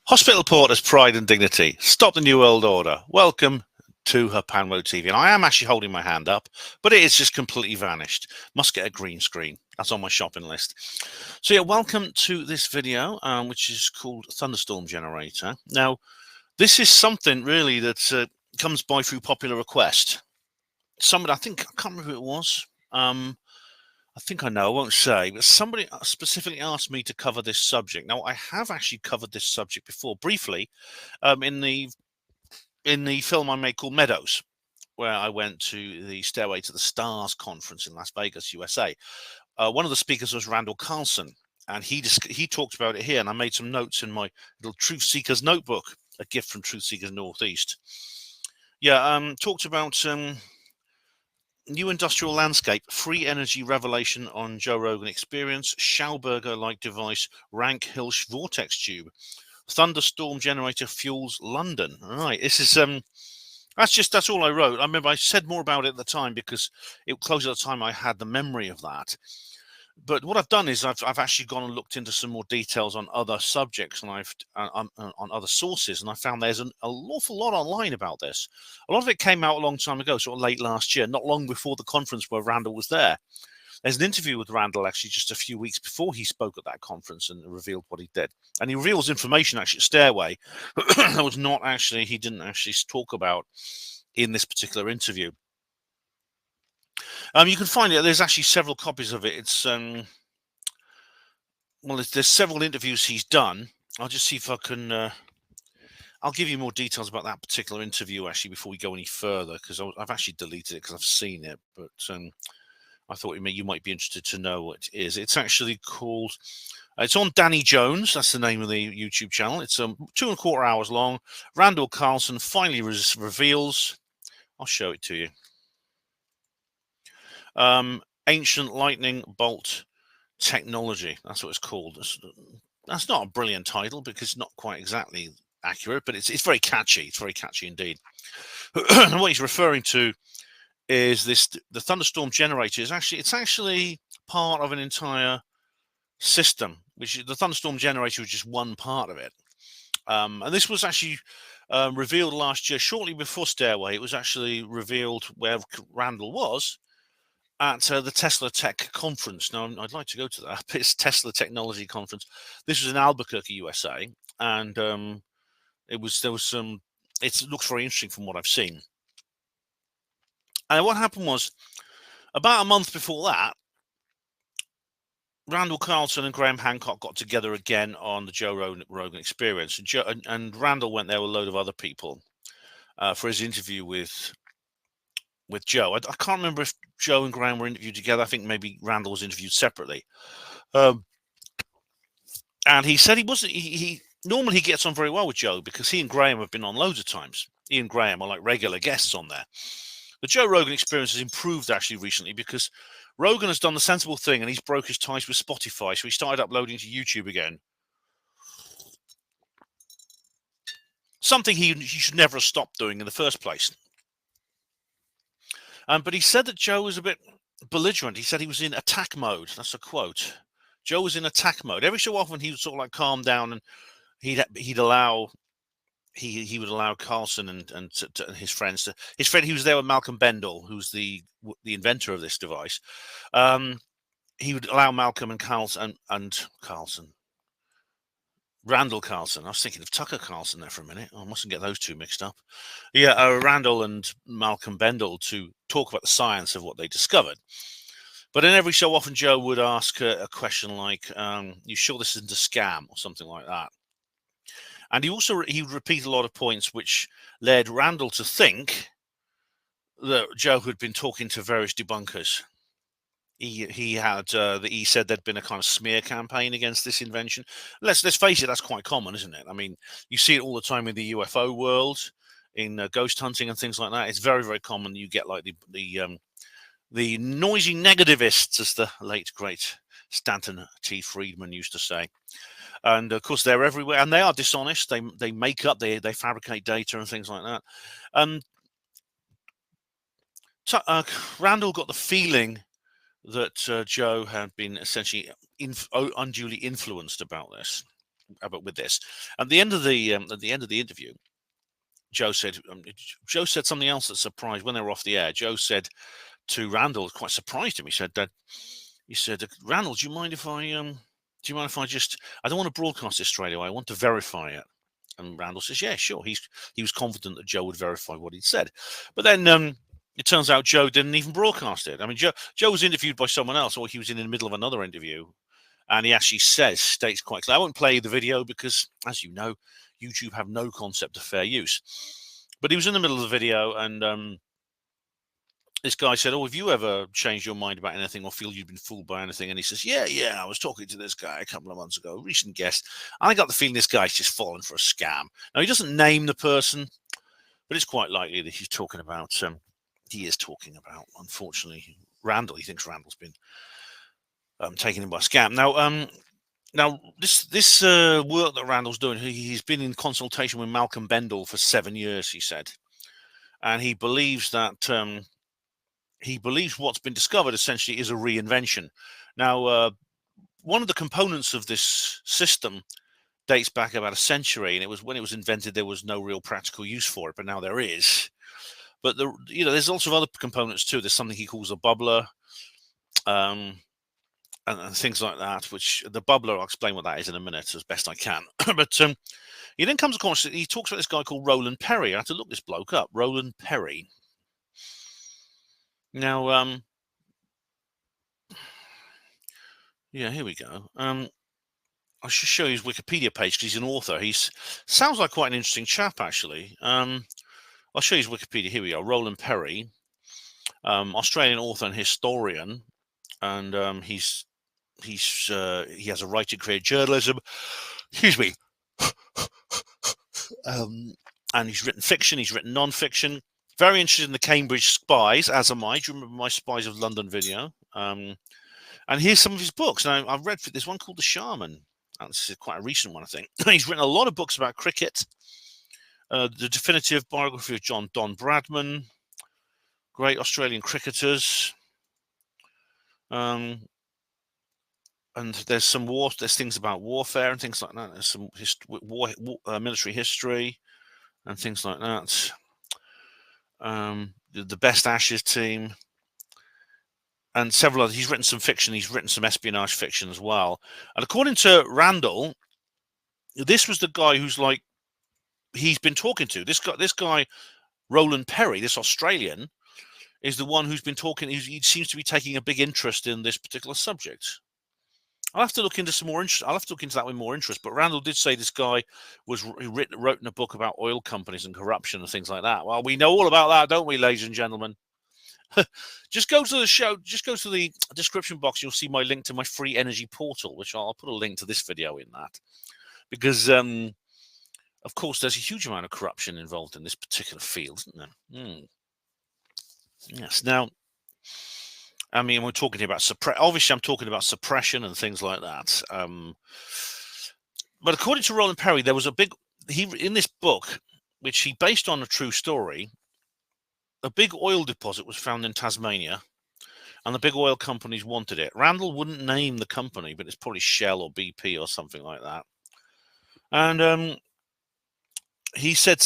Hospital Porter's pride and dignity. Stop the New World Order. Welcome to her Panwo TV. And I am actually holding my hand up, but it is just completely vanished. Must get a green screen. That's on my shopping list. So yeah, welcome to this video, which is called Thunderstorm Generator. Now, this is something really that comes by through popular request. Somebody, I can't remember who it was. I think I know, I won't say, but somebody specifically asked me to cover this subject. Now, I have actually covered this subject before, briefly, in the film I made called Meadows, where I went to the Stairway to the Stars conference in Las Vegas, USA. One of the speakers was Randall Carlson, and he talked about it here, and I made some notes in my little Truth Seekers notebook, a gift from Truth Seekers Northeast. Yeah, talked about New Industrial Landscape, Free Energy Revelation on Joe Rogan Experience, Schauberger-like device, Rank-Hilsch Vortex Tube, Thunderstorm Generator Fuels London. All right, this is that's all I wrote. I remember I said more about it at the time because it close at the time I had the memory of that. But what I've done is I've actually gone and looked into some more details on other subjects and on other sources, and I found there's an awful lot online about this. A lot of it came out a long time ago, sort of late last year, not long before the conference where Randall was there. There's an interview with Randall actually just a few weeks before he spoke at that conference and revealed what he did. And he reveals information actually at Stairway that was not actually, he didn't actually talk about in this particular interview. You can find it. There's actually several copies of it. It's well, there's several interviews he's done. I'll just see if I can. I'll give you more details about that particular interview actually before we go any further, because I've actually deleted it because I've seen it. But I thought you might be interested to know what it is. It's actually called. It's on Danny Jones. That's the name of the YouTube channel. It's 2.25 hours long. Randall Carlson finally reveals. I'll show it to you. Ancient lightning bolt technology. That's what it's called. That's not a brilliant title because it's not quite exactly accurate, but it's very catchy. It's very catchy indeed. And what he's referring to is the Thunderstorm Generator is actually part of an entire system, which the Thunderstorm Generator is just one part of it. And this was actually revealed last year, shortly before Stairway. It was actually revealed where Randall was at the Tesla Tech Conference. Now, I'd like to go to that. It's Tesla Technology Conference. This was in Albuquerque, USA, and it looks very interesting from what I've seen. And what happened was, about a month before that, Randall Carlson and Graham Hancock got together again on the Joe Rogan Experience, and Randall went there with a load of other people for his interview with Joe. I can't remember if Joe and Graham were interviewed together. I think maybe Randall was interviewed separately. And he said he normally he gets on very well with Joe because he and Graham have been on loads of times. He and Graham are like regular guests on there. The Joe Rogan Experience has improved actually recently because Rogan has done the sensible thing and he's broke his ties with Spotify, so he started uploading to YouTube again. Something he should never have stopped doing in the first place. But he said that Joe was a bit belligerent. He said he was in attack mode. That's a quote. Joe was in attack mode. Every so often he would sort of like calm down, and he would allow Carlson and his friends to. His friend, he was there with Malcolm Bendall, who's the inventor of this device. He would allow Malcolm and Randall Carlson. I was thinking of Tucker Carlson there for a minute. I mustn't get those two mixed up. Yeah, Randall and Malcolm Bendall to talk about the science of what they discovered. But then every so often, Joe would ask a question like, "You sure this isn't a scam?" or something like that. And he would repeat a lot of points which led Randall to think that Joe had been talking to various debunkers. He said there'd been a kind of smear campaign against this invention. Let's face it, that's quite common, isn't it? I mean, you see it all the time in the UFO world, in ghost hunting and things like that. It's very, very common. You get like the noisy negativists, as the late great Stanton T. Friedman used to say. And of course, they're everywhere, and they are dishonest. They make up, they fabricate data and things like that. Randall got the feeling that Joe had been essentially unduly influenced about this. with this. At the end of the interview, Joe said something else that surprised when they were off the air. Joe said to Randall, quite surprised him. He said, Randall, do you mind if I just, I don't want to broadcast this straight away. I want to verify it. And Randall says, yeah, sure. He was confident that Joe would verify what he'd said. But then it turns out Joe didn't even broadcast it. I mean, Joe was interviewed by someone else, or he was in the middle of another interview. And he actually states quite clearly, I won't play the video because, as you know, YouTube have no concept of fair use. But he was in the middle of the video, and this guy said, have you ever changed your mind about anything or feel you've been fooled by anything? And he says, yeah, I was talking to this guy a couple of months ago, a recent guest. And I got the feeling this guy's just fallen for a scam. Now, he doesn't name the person, but it's quite likely that he's talking about, unfortunately, Randall. He thinks Randall's been taken in by a scam. Now, this work that Randall's doing, he's been in consultation with Malcolm Bendall for 7 years, he said. And he believes that what's been discovered essentially is a reinvention. Now, one of the components of this system dates back about a century, and it was when it was invented, there was no real practical use for it, but now there is. But there's lots of other components too. There's something he calls a bubbler, and things like that. Which the bubbler, I'll explain what that is in a minute as best I can. But he then comes across. He talks about this guy called Roland Perry. I had to look this bloke up. Roland Perry. Now, yeah, here we go. I should show you his Wikipedia page because he's an author. Sounds like quite an interesting chap, actually. I'll show you his Wikipedia. Here we go. Roland Perry, Australian author and historian, and he has a writing career in journalism. Excuse me. And he's written fiction. He's written non-fiction. Very interested in the Cambridge spies, as am I. Do you remember my Spies of London video? And here's some of his books. Now, I've read this one called The Shaman. This is quite a recent one, I think. He's written a lot of books about cricket. The definitive biography of Don Bradman. Great Australian cricketers. And there's things about warfare and things like that. There's some military history and things like that. The Best Ashes team, and several others. He's written some fiction. He's written some espionage fiction as well. And according to Randall, this was the guy who's like he's been talking to. This guy, Roland Perry, this Australian, is the one who's been talking. He seems to be taking a big interest in this particular subject. I'll have to look into some more interest. I'll have to look into that with more interest. But Randall did say this guy wrote in a book about oil companies and corruption and things like that. Well, we know all about that, don't we, ladies and gentlemen? Just go to the show. Just go to the description box. You'll see my link to my free energy portal, which I'll put a link to this video in that, because of course there's a huge amount of corruption involved in this particular field, isn't there? Yes. Now, I mean, we're talking about obviously, I'm talking about suppression and things like that. But according to Roland Perry, there was in this book, which he based on a true story. A big oil deposit was found in Tasmania, and the big oil companies wanted it. Randall wouldn't name the company, but it's probably Shell or BP or something like that. And he said,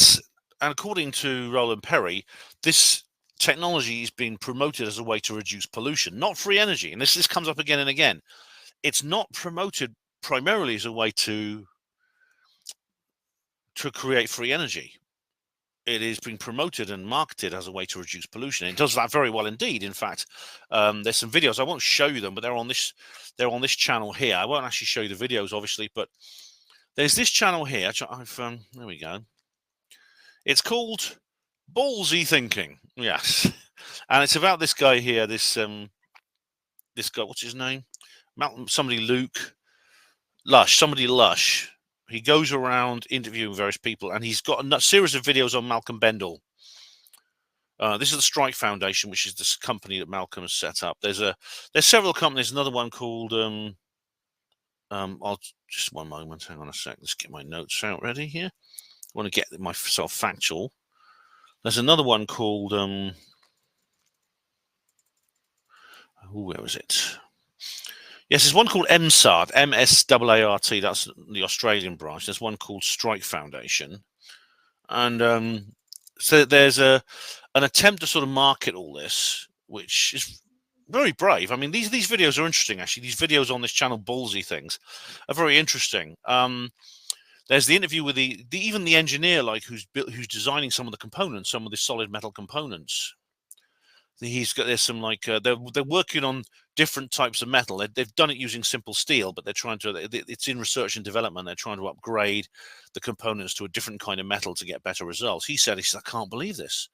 and according to Roland Perry, this technology is being promoted as a way to reduce pollution, not free energy. And this comes up again and again. It's not promoted primarily as a way to create free energy. It is being promoted and marketed as a way to reduce pollution. It does that very well indeed. In fact, there's some videos. I won't show you them, but they're on this channel here. I won't actually show you the videos, obviously, but there's this channel here. There we go. It's called Ballsy Thinking. Yes, and it's about this guy here. This guy. What's his name? Somebody Lush. He goes around interviewing various people, and he's got a series of videos on Malcolm Bendall. This is the Strike Foundation, which is this company that Malcolm has set up. There's several companies. Another one called I'll just one moment. Hang on a sec. Let's get my notes out ready here. I want to get myself factual. There's another one called where was it? Yes, there's one called MSART, MSAART. That's the Australian branch. There's one called Strike Foundation, and so there's an attempt to sort of market all this, which is very brave. I mean, these videos are interesting. Actually, these videos on this channel, ballsy things, are very interesting. There's the interview with even the engineer, like who's designing some of the components, some of the solid metal components. There's some like they're working on different types of metal. They've done it using simple steel, but they're trying to. It's in research and development. They're trying to upgrade the components to a different kind of metal to get better results. He said, I can't believe this.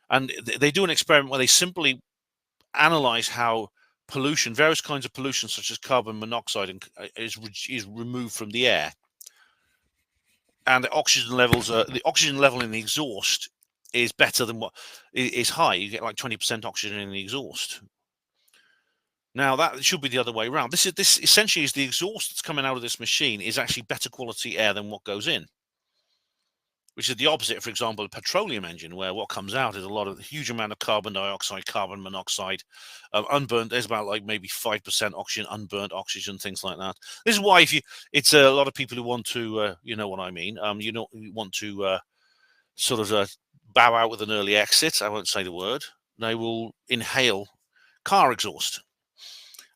And they do an experiment where they simply analyze how pollution, various kinds of pollution, such as carbon monoxide, is removed from the air, and the oxygen level in the exhaust is better than what is high. You get like 20% oxygen in the exhaust. Now that should be the other way around. This essentially is the exhaust that's coming out of this machine is actually better quality air than what goes in, which is the opposite. For example, a petroleum engine, where what comes out is a huge amount of carbon dioxide, carbon monoxide, unburnt. There's about like maybe 5% oxygen, unburnt oxygen, things like that. This is why it's a lot of people who want to, you know what I mean. You want to sort of bow out with an early exit. I won't say the word. They will inhale car exhaust.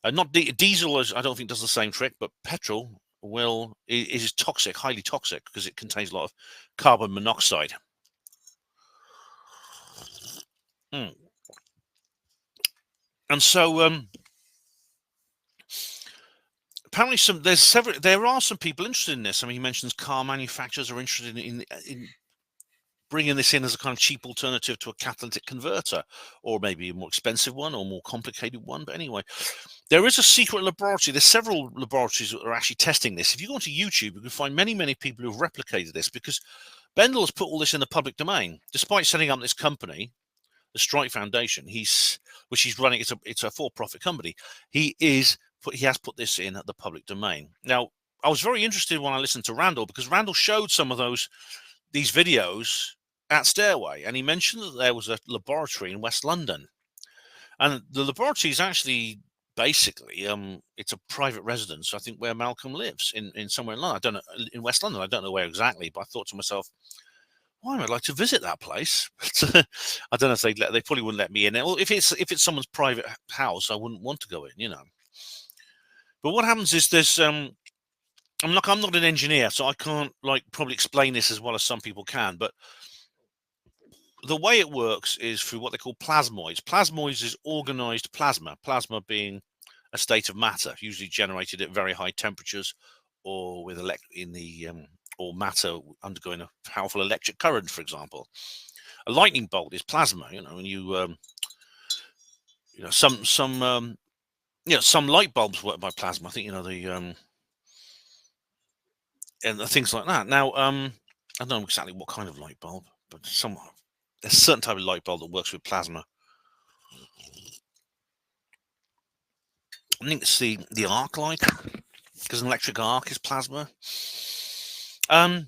Not diesel, I don't think does the same trick, but petrol is toxic, highly toxic, because it contains a lot of carbon monoxide. And so apparently there are some people interested in this. I mean, he mentions car manufacturers are interested in bringing this in as a kind of cheap alternative to a catalytic converter, or maybe a more expensive one or more complicated one. But anyway, there is a secret laboratory. There's several laboratories that are actually testing this. If you go onto YouTube, you can find many people who've replicated this, because Bendall has put all this in the public domain, despite setting up this company, the Strike Foundation. Which he's running. It's a for-profit company. He has put this in the public domain. Now, I was very interested when I listened to Randall, because Randall showed some of these videos at Stairway, and he mentioned that there was a laboratory in West London, and the laboratory is actually basically it's a private residence, I think, where Malcolm lives in somewhere in London. I don't know, in West London. I don't know where exactly, but I thought to myself, why I'd like to visit that place. I don't know if they probably wouldn't let me in. Well, if it's someone's private house, I wouldn't want to go in, you know. But what happens is there's I'm not an engineer, so I can't probably explain this as well as some people can, but the way it works is through what they call plasmoids. Plasmoids is organized plasma, plasma being a state of matter, usually generated at very high temperatures, or with or matter undergoing a powerful electric current, for example. A lightning bolt is plasma, you know, and some light bulbs work by plasma. I think, and things like that. Now, I don't know exactly what kind of light bulb, but there's a certain type of light bulb that works with plasma. I think it's the arc light, because an electric arc is plasma. Now,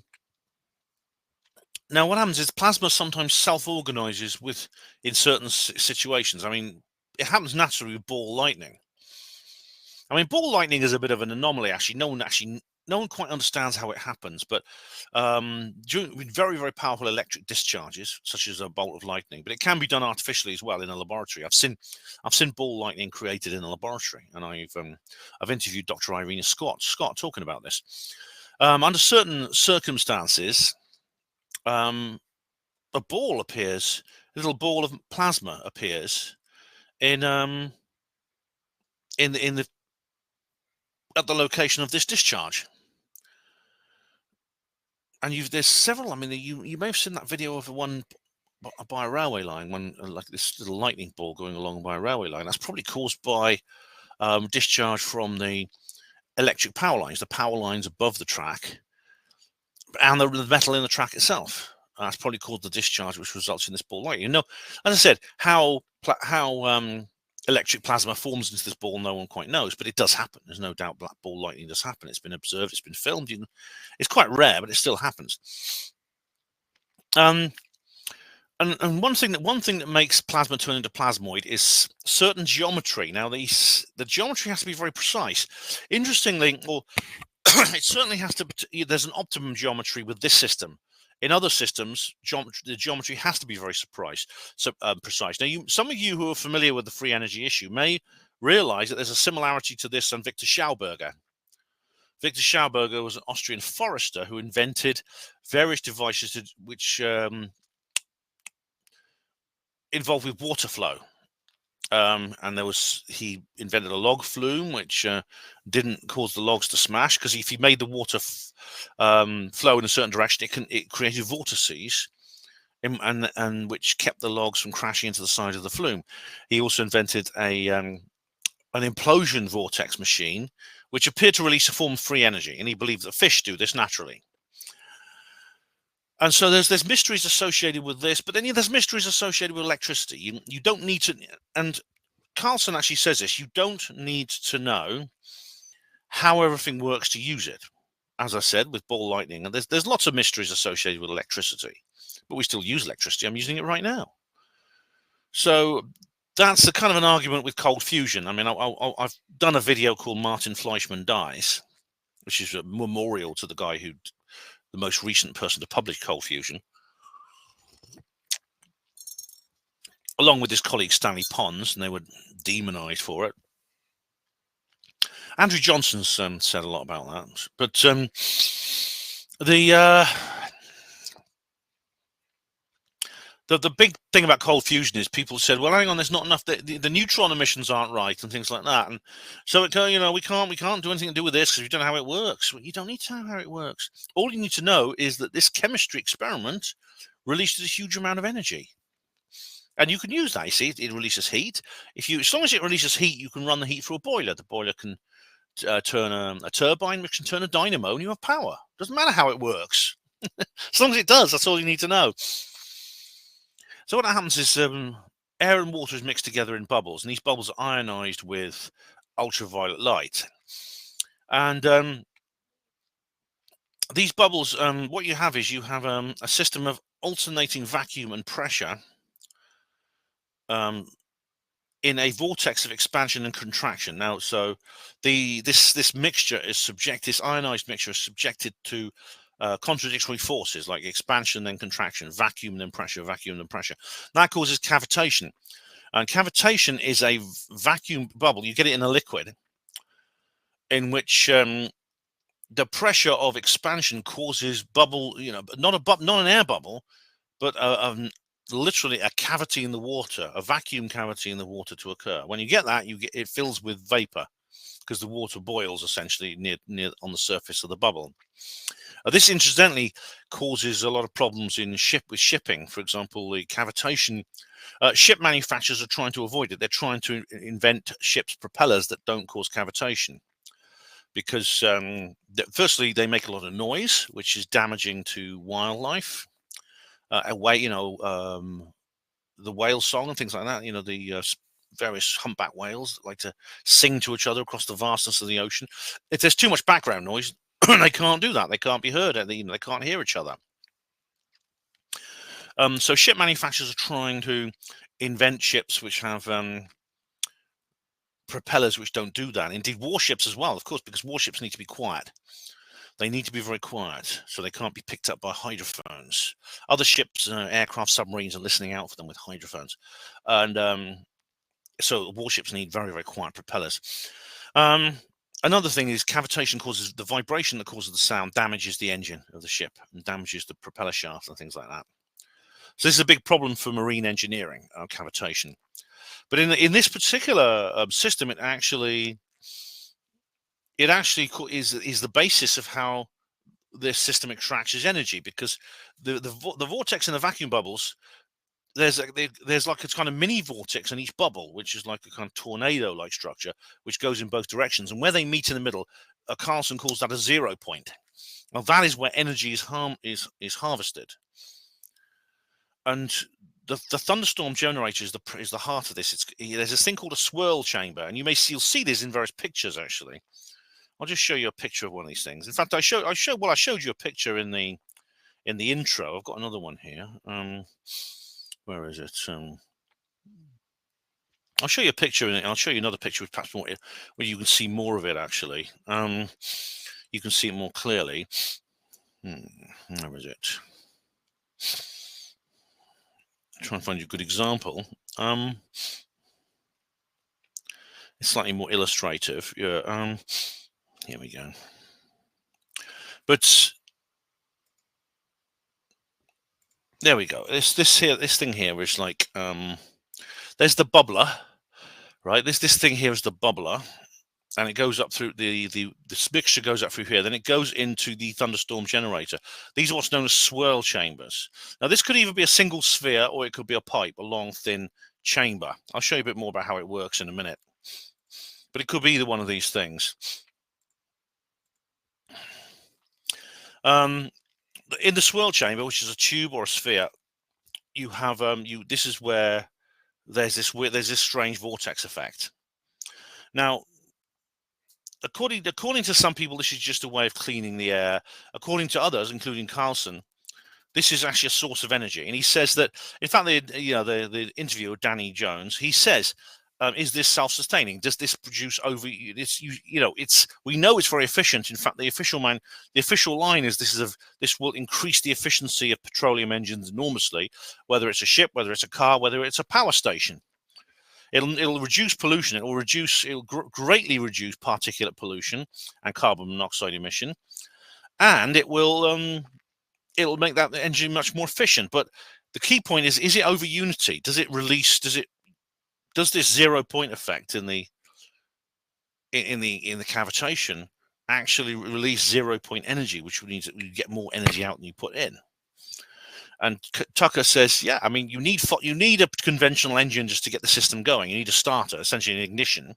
what happens is plasma sometimes self-organizes in certain situations. I mean, it happens naturally with ball lightning. I mean, ball lightning is a bit of an anomaly. Actually, no one quite understands how it happens. But with very, very powerful electric discharges, such as a bolt of lightning, but it can be done artificially as well in a laboratory. I've seen ball lightning created in a laboratory, and I've interviewed Dr. Irina Scott talking about this. Under certain circumstances, a little ball of plasma appears at the location of this discharge. And there's several. I mean, you may have seen that video of one by a railway line, like this little lightning ball going along by a railway line. That's probably caused by discharge from the electric power lines, the power lines above the track, and the metal in the track itself. That's probably caused the discharge, which results in this ball lightning. As I said, how electric plasma forms into this ball, no one quite knows, but it does happen. There's no doubt black ball lightning does happen. It's been observed, it's been filmed. It's quite rare, but it still happens. And one thing that makes plasma turn into plasmoid is certain geometry. Now, the geometry has to be very precise. Interestingly, or it certainly has to. There's an optimum geometry with this system. In other systems, the geometry has to be very precise. Now, some of you who are familiar with the free energy issue may realize that there's a similarity to this on Victor Schauberger. Victor Schauberger was an Austrian forester who invented various devices which involved with water flow. And he invented a log flume, which didn't cause the logs to smash, because if he made the water flow in a certain direction, it created vortices, and which kept the logs from crashing into the side of the flume. He also invented an implosion vortex machine, which appeared to release a form of free energy, and he believed that fish do this naturally. And so there's mysteries associated with this, but then there's mysteries associated with electricity. You don't need to, and Carlson actually says this, you don't need to know how everything works to use it. As I said, with ball lightning, and there's lots of mysteries associated with electricity, but we still use electricity. I'm using it right now. So that's the kind of an argument with cold fusion. I mean, I've done a video called Martin Fleischmann Dies, which is a memorial to the guy who, the most recent person to publish cold fusion, along with his colleague Stanley Pons, and they were demonized for it. Andrew Johnson's said a lot about that, but the big thing about cold fusion is people said, well, hang on, there's not enough. The neutron emissions aren't right, and things like that, and so we can't do anything to do with this because we don't know how it works. Well, you don't need to know how it works. All you need to know is that this chemistry experiment releases a huge amount of energy. And you can use that. You see, it releases heat. As long as it releases heat, you can run the heat through a boiler. The boiler can turn a turbine, which can turn a dynamo, and you have power. Doesn't matter how it works. As long as it does, that's all you need to know. So what happens is air and water is mixed together in bubbles, and these bubbles are ionized with ultraviolet light. And these bubbles, what you have is a system of alternating vacuum and pressure in a vortex of expansion and contraction. Now, so this mixture is this ionized mixture is subjected to contradictory forces like expansion then contraction, vacuum then pressure, vacuum then pressure. That causes cavitation, and cavitation is a vacuum bubble. You get it in a liquid in which the pressure of expansion causes bubble, not an air bubble, but literally a cavity in the water, a vacuum cavity in the water to occur. When you get that, it fills with vapor because the water boils essentially near on the surface of the bubble. This incidentally causes a lot of problems with shipping. For example, the cavitation. Ship manufacturers are trying to avoid it. They're trying to invent ships' propellers that don't cause cavitation, because firstly they make a lot of noise, which is damaging to wildlife. The whale song and things like that. The various humpback whales that like to sing to each other across the vastness of the ocean. If there's too much background noise, they can't do that. They can't be heard. They can't hear each other. So ship manufacturers are trying to invent ships which have propellers which don't do that. Indeed, warships as well, of course, because warships need to be quiet. They need to be very quiet, so they can't be picked up by hydrophones. Other ships, aircraft, submarines are listening out for them with hydrophones. And so warships need very, very quiet propellers. Another thing is cavitation causes the vibration that causes the sound, damages the engine of the ship and damages the propeller shaft and things like that. So this is a big problem for marine engineering, cavitation. But in this particular system, it actually is the basis of how this system extracts its energy, because the vortex in the vacuum bubbles, there's like a kind of mini vortex in each bubble, which is like a kind of tornado-like structure, which goes in both directions. And where they meet in the middle, Carlson calls that a 0 point. Well, that is where energy is harvested. And the thunderstorm generator is the heart of this. There's this thing called a swirl chamber, and you'll see this in various pictures. Actually, I'll just show you a picture of one of these things. In fact, I showed you a picture in the intro. I've got another one here. where is it? I'll show you a picture, and I'll show you another picture with perhaps more, where you can see more of it. Actually, you can see it more clearly. Where is it? Try and find you a good example. It's slightly more illustrative. Yeah. Here we go. But there we go. This thing here is like there's the bubbler, right? This thing here is the bubbler, and it goes up through this mixture goes up through here. Then it goes into the Thunderstorm Generator. These are what's known as swirl chambers. Now this could either be a single sphere or it could be a pipe, a long thin chamber. I'll show you a bit more about how it works in a minute. But it could be either one of these things. In the swirl chamber, which is a tube or a sphere, you have this is where there's this strange vortex effect. Now, according to some people, this is just a way of cleaning the air. According to others, including Carlson, this is actually a source of energy. And he says that, in fact, the interviewer Danny Jones, he says, is this self-sustaining? Does this produce over? We know it's very efficient. In fact, the official line is this will increase the efficiency of petroleum engines enormously, whether it's a ship, whether it's a car, whether it's a power station. It'll reduce pollution. It'll greatly reduce particulate pollution and carbon monoxide emission, and it'll make that engine much more efficient. But the key point is it over unity? Does this 0 point effect in the cavitation actually release 0 point energy, which means that you get more energy out than you put in? And Tucker says, yeah, I mean, you need a conventional engine just to get the system going. You need a starter, essentially an ignition,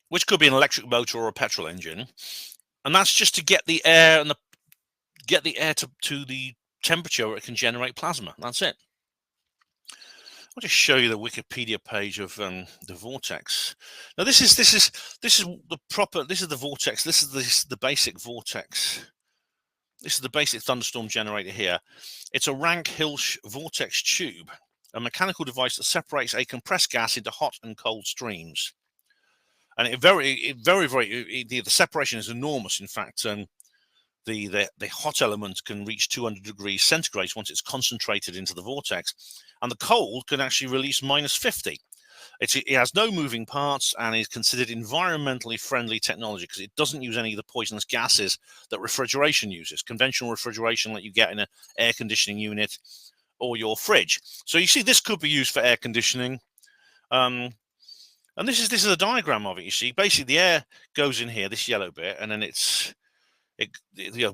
which could be an electric motor or a petrol engine, and that's just to get the air to the temperature where it can generate plasma. That's it. I'll just show you the Wikipedia page of the vortex. Now this is the vortex. This is the basic vortex. This is the basic thunderstorm generator here. It's a Rank-Hilsch vortex tube, a mechanical device that separates a compressed gas into hot and cold streams. And the separation is enormous. In fact, the hot element can reach 200 degrees centigrade once it's concentrated into the vortex, and the cold can actually release -50. It has no moving parts and is considered environmentally friendly technology because it doesn't use any of the poisonous gases that refrigeration uses, conventional refrigeration that you get in an air conditioning unit or your fridge. So you see, this could be used for air conditioning. And this is a diagram of it. You see, basically the air goes in here, this yellow bit, and then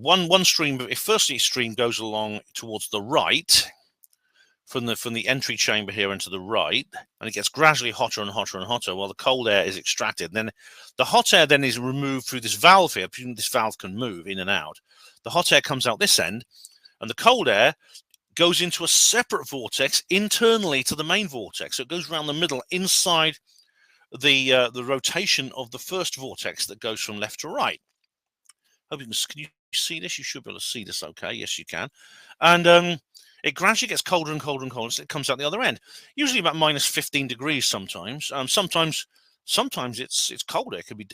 one stream. Firstly, stream goes along towards the right from the entry chamber here into the right, and it gets gradually hotter and hotter and hotter while the cold air is extracted. And then the hot air then is removed through this valve here. This valve can move in and out. The hot air comes out this end, and the cold air goes into a separate vortex internally to the main vortex. So it goes around the middle inside the rotation of the first vortex that goes from left to right. Can you see this? You should be able to see this okay. Yes, you can. And it gradually gets colder and colder and colder. So it comes out the other end. Usually about -15 degrees sometimes. Sometimes it's colder. It could be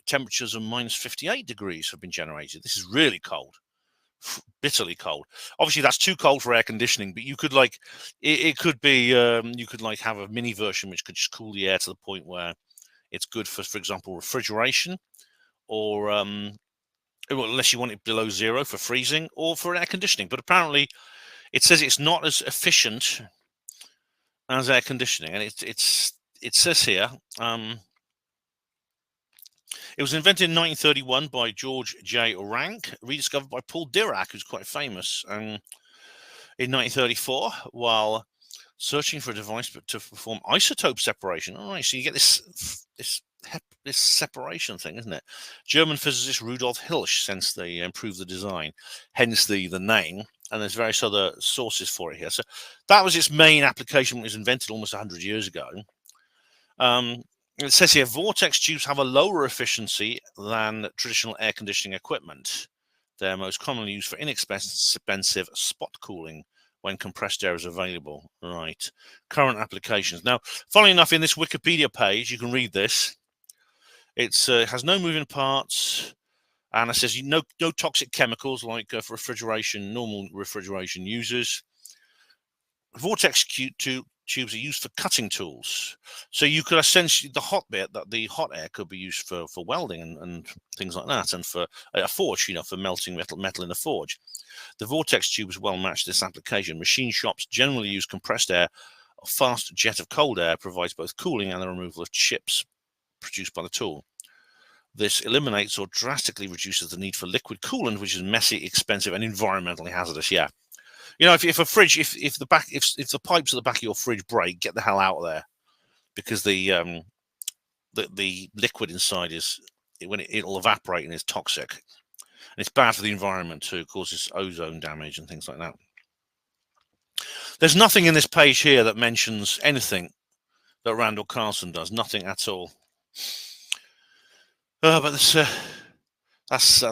temperatures of -58 degrees have been generated. This is really cold, bitterly cold. Obviously, that's too cold for air conditioning. But you could you could have a mini version which could just cool the air to the point where it's good for example, refrigeration, or unless you want it below 0 for freezing or for air conditioning. But apparently, it says it's not as efficient as air conditioning, and it says here it was invented in 1931 by George J. Rank, rediscovered by Paul Dirac, who's quite famous, in 1934 while searching for a device to perform isotope separation. All right, so you get this separation thing, isn't it? German physicist Rudolf Hilsch, since they improved the design, hence the name. And there's various other sources for it here. So that was its main application when it was invented almost 100 years ago. It says here, vortex tubes have a lower efficiency than traditional air conditioning equipment. They're most commonly used for inexpensive spot cooling when compressed air is available. Right. Current applications. Now, funnily enough, in this Wikipedia page, you can read this. It has no moving parts, and it says no toxic chemicals like for refrigeration, normal refrigeration users. Vortex tubes are used for cutting tools, so you could essentially the hot air could be used for welding and things like that, and for a forge, for melting metal in a forge. The vortex tube is well matched to this application. Machine shops generally use compressed air. A fast jet of cold air provides both cooling and the removal of chips produced by the tool. This eliminates or drastically reduces the need for liquid coolant, which is messy, expensive, and environmentally hazardous. Yeah. If a fridge, if the pipes at the back of your fridge break, get the hell out of there, because the liquid inside it'll evaporate and is toxic, and it's bad for the environment too. It causes ozone damage and things like that. There's nothing in this page here that mentions anything that Randall Carlson does. Nothing at all. But that's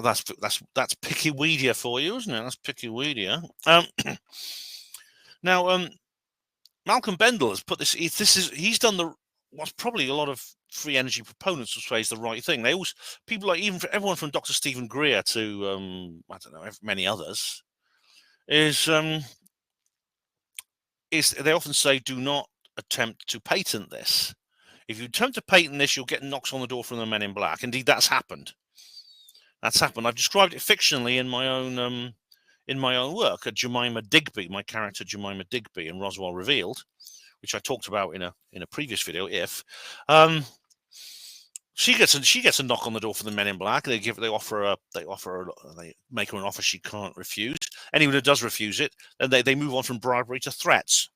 Pikiwedia for you, isn't it? That's Pikiwedia. Now, Malcolm Bendall has put this. He's done what's probably a lot of free energy proponents will say is the right thing. People like everyone from Dr. Stephen Greer to I don't know, many others is they often say do not attempt to patent this. If you attempt to patent this, you'll get knocks on the door from the Men in Black. Indeed, that's happened. I've described it fictionally in my own work. Jemima Digby, my character Jemima Digby in Roswell Revealed, which I talked about in a previous video. She gets a knock on the door from the Men in Black. They make her an offer she can't refuse. Anyone who does refuse it, then they move on from bribery to threats.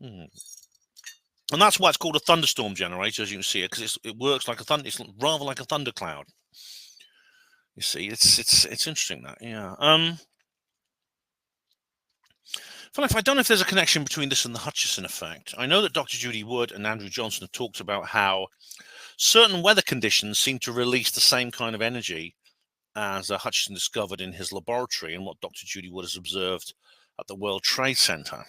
And that's why it's called a thunderstorm generator, as you can see it, because it works like it's rather like a thundercloud. You see, it's interesting that, yeah. I don't know if there's a connection between this and the Hutchison effect. I know that Dr. Judy Wood and Andrew Johnson have talked about how certain weather conditions seem to release the same kind of energy as Hutchison discovered in his laboratory and what Dr. Judy Wood has observed at the World Trade Center.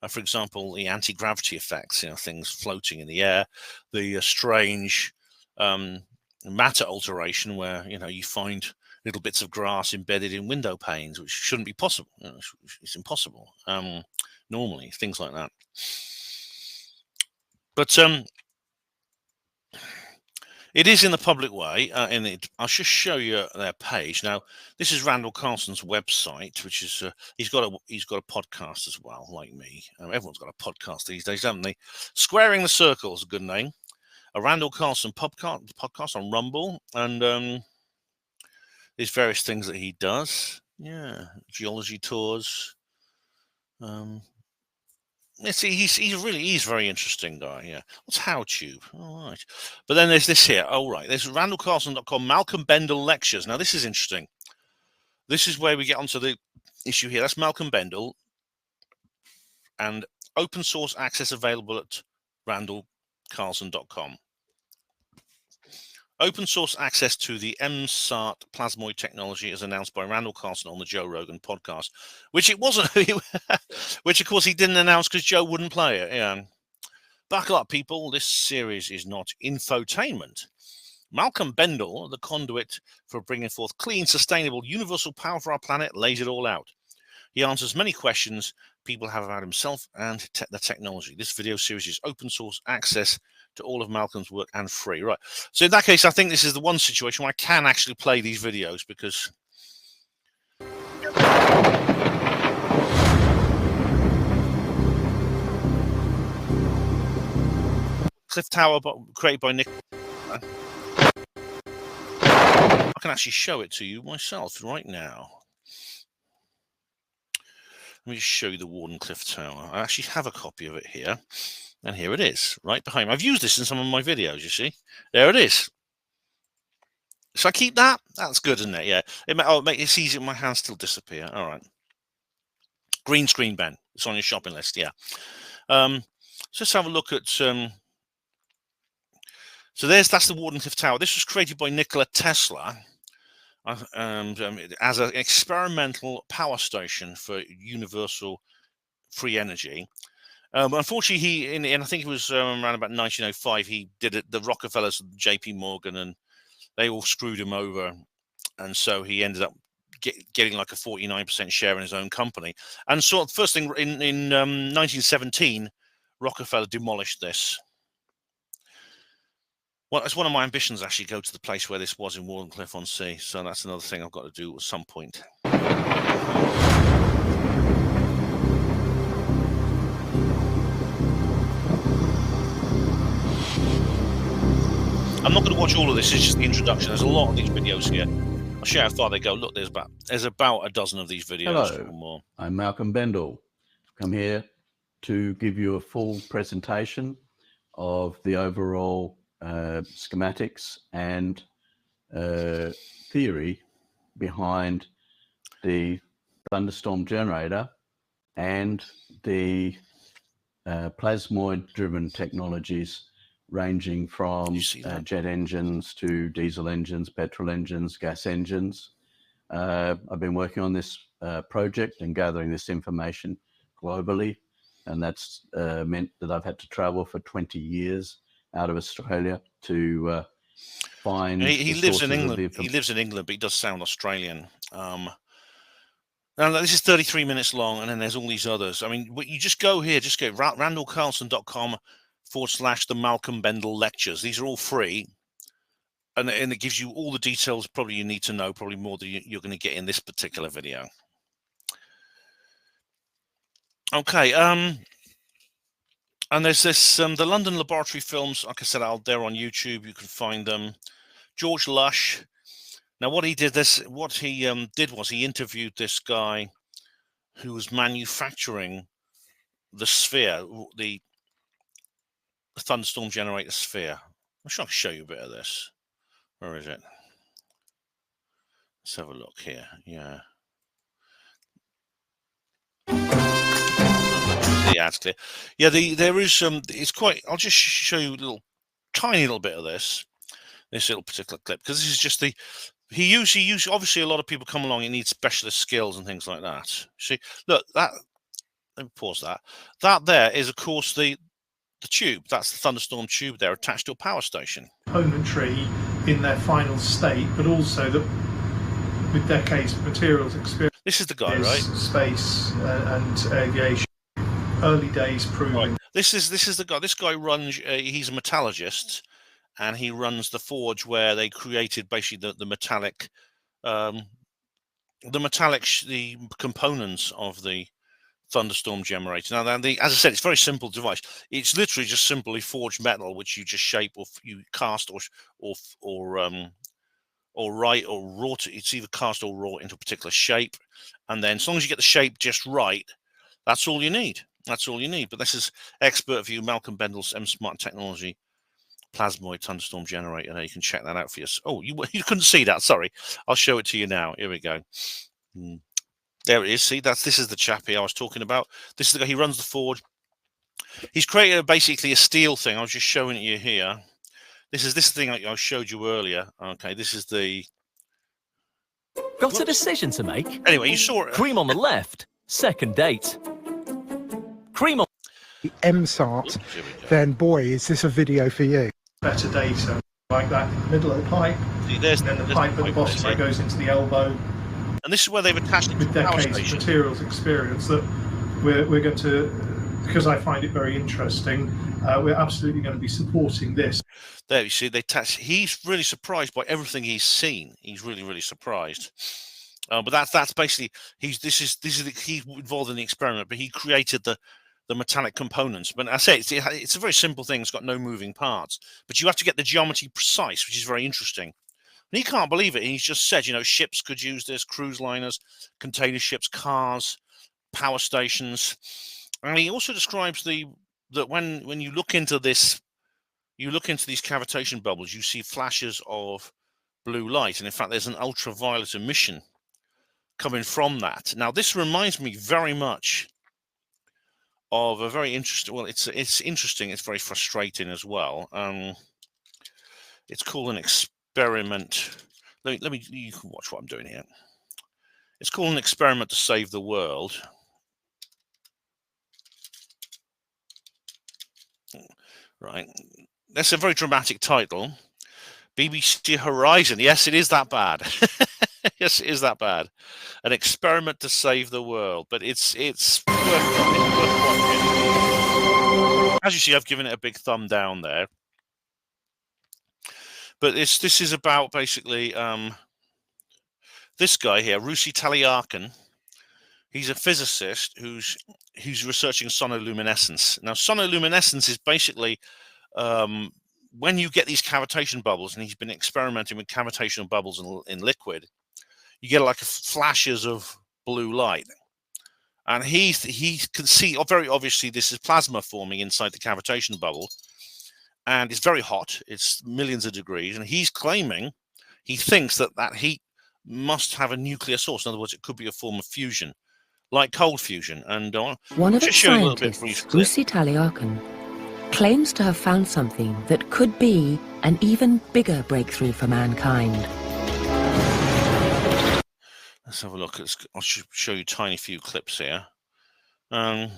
For example, the anti-gravity effects, things floating in the air, the strange matter alteration where, you find little bits of grass embedded in window panes, which shouldn't be possible. It's impossible normally, things like that. But it is in the public way. I'll just show you their page. Now, this is Randall Carlson's website, which is he's got a podcast as well, like me. Everyone's got a podcast these days, haven't they? Squaring the Circle is a good name. A Randall Carlson podcast on Rumble, and there's various things that he does. Yeah, geology tours. He's very interesting guy. Yeah. What's HowTube? All right. But then there's this here. Oh, right. There's randallcarlson.com, Malcolm Bendall lectures. Now, this is interesting. This is where we get onto the issue here. That's Malcolm Bendall. And open source access available at randallcarlson.com. Open source access to the MSART plasmoid technology is announced by Randall Carlson on the Joe Rogan podcast, which it wasn't, which of course he didn't announce because Joe wouldn't play it. Yeah. Buckle up, people. This series is not infotainment. Malcolm Bendall, the conduit for bringing forth clean, sustainable, universal power for our planet, lays it all out. He answers many questions people have about himself and the technology. This video series is open source access to all of Malcolm's work and free. Right. So in that case, I think this is the one situation where I can actually play these videos because Cliff Tower created by Nick. I can actually show it to you myself right now. Let me just show you the Wardenclyffe Tower. I actually have a copy of it here. And here it is, right behind me. I've used this in some of my videos, you see. There it is. Should I keep that? That's good, isn't it? Yeah. It's easy. My hands still disappear. All right. Green screen, Ben. It's on your shopping list, yeah. Let's have a look at... So that's the Wardenclyffe Tower. This was created by Nikola Tesla. as an experimental power station for universal free energy. Unfortunately, and I think it was around about 1905, he did it. The Rockefellers, J.P. Morgan, and they all screwed him over, and so he ended up getting like a 49% share in his own company. And so, the first thing in 1917, Rockefeller demolished this. Well, it's one of my ambitions, actually, go to the place where this was in Wardenclyffe-on-Sea. So that's another thing I've got to do at some point. I'm not going to watch all of this. It's just the introduction. There's a lot of these videos here. I'll show you how far they go. Look, there's about a dozen of these videos. Hello, or more. I'm Malcolm Bendall. I've come here to give you a full presentation of the overall schematics and theory behind the Thunderstorm Generator and the plasmoid-driven technologies ranging from jet engines to diesel engines, petrol engines, gas engines. I've been working on this project and gathering this information globally, and that's meant that I've had to travel for 20 years out of Australia to find. He lives in England. He lives in England, but he does sound Australian. Now, this is 33 minutes long, and then there's all these others. I mean, you just go here, just go randallcarlson.com/the Malcolm Bendall lectures. These are all free, and it gives you all the details probably you need to know, probably more than you're going to get in this particular video. Okay, and there's this the London Laboratory Films. Like I said, they're on YouTube. You can find them. George Lush. Now, what he did was he interviewed this guy who was manufacturing the sphere, the Thunderstorm Generator sphere. I'm sure I can show you a bit of this. Where is it? Let's have a look here. Yeah. The ad's clear. Yeah, there is some. It's quite. I'll just show you a tiny little bit of this little particular clip, because this is just the. He usually obviously a lot of people come along and need specialist skills and things like that. See, look, that. Let me pause that. That there is, of course, the tube. That's the Thunderstorm tube there attached to a power station. Componentry in their final state, but also that with decades of materials experience. This is the guy, right? Space and aviation. Early days proving. Right. This is the guy. This guy runs. He's a metallurgist, and he runs the forge where they created basically the metallic, the components of the Thunderstorm Generator. Now, as I said, it's a very simple device. It's literally just simply forged metal, which you just shape or you cast or write or wrought. It's either cast or wrought into a particular shape, and then as long as you get the shape just right, that's all you need. That's all you need. But this is expert view, Malcolm Bendall's M-Smart Technology Plasmoid Thunderstorm Generator. Now you can check that out for yourself. Oh, you couldn't see that. Sorry, I'll show it to you now. Here we go. There it is. See, this is the chappie I was talking about. This is the guy. He runs the forge. He's created basically a steel thing. I was just showing it you here. This is this thing I showed you earlier. Okay, this is the. Got a decision to make. Anyway, you saw it. Cream on the left. Second date. Cream on the MSART, then boy, is this a video for you. Better data, like that in the middle of the pipe. See, and then the pipe at the bottom where it goes into the elbow. And this is where they've attached it with decades of materials experience that we're going to, because I find it very interesting, we're absolutely going to be supporting this. There you see, they attach. He's really surprised by everything he's seen. He's really surprised. But that's basically he's involved in the experiment, but he created the metallic components. But I say it's a very simple thing. It's got no moving parts, but you have to get the geometry precise, which is very interesting. And he can't believe it. He's just said, ships could use this, cruise liners, container ships, cars, power stations. And he also describes that when you look into this, you look into these cavitation bubbles, you see flashes of blue light, and in fact, there's an ultraviolet emission coming from that. Now, this reminds me very much of a very interesting. Well, it's interesting. It's very frustrating as well. It's called an experiment. let me. You can watch what I'm doing here. It's called An Experiment to Save the World. Right. That's a very dramatic title. BBC Horizon. Yes, it is that bad. Yes, it is that bad. An Experiment to Save the World. But it's worth watching. As you see, I've given it a big thumb down there. But this is about basically this guy here, Russi Talyakan. He's a physicist who's researching sonoluminescence. Now, sonoluminescence is basically when you get these cavitation bubbles, and he's been experimenting with cavitation bubbles in liquid, you get like flashes of blue light. And he can see, very obviously, this is plasma forming inside the cavitation bubble. And it's very hot. It's millions of degrees. And he's claiming, he thinks that heat must have a nuclear source. In other words, it could be a form of fusion, like cold fusion. And one of its scientists, Russi Talyakan, claims to have found something that could be an even bigger breakthrough for mankind. Let's have a look. I'll show you a tiny few clips here. You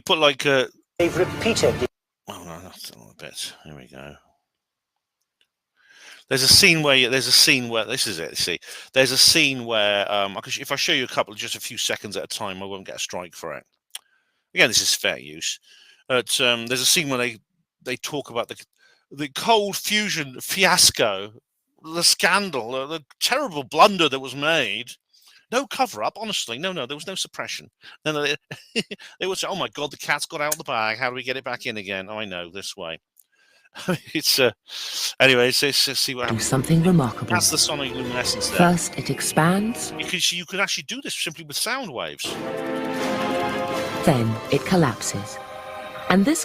put like they've repeated. Oh no, that's a little bit. Here we go. There's a scene where this is it. See, there's a scene where if I show you just a few seconds at a time, I won't get a strike for it. Again, this is fair use. But there's a scene where they talk about the cold fusion fiasco, the scandal, the terrible blunder that was made. No cover up, honestly. No, there was no suppression. No, they would say, "Oh my God, the cat's got out of the bag. How do we get it back in again?" Oh, I know, this way. It's anyway. Let's see what happens. Do something remarkable. That's the sonoluminescence there. First, it expands. You could actually do this simply with sound waves. Then it collapses, and this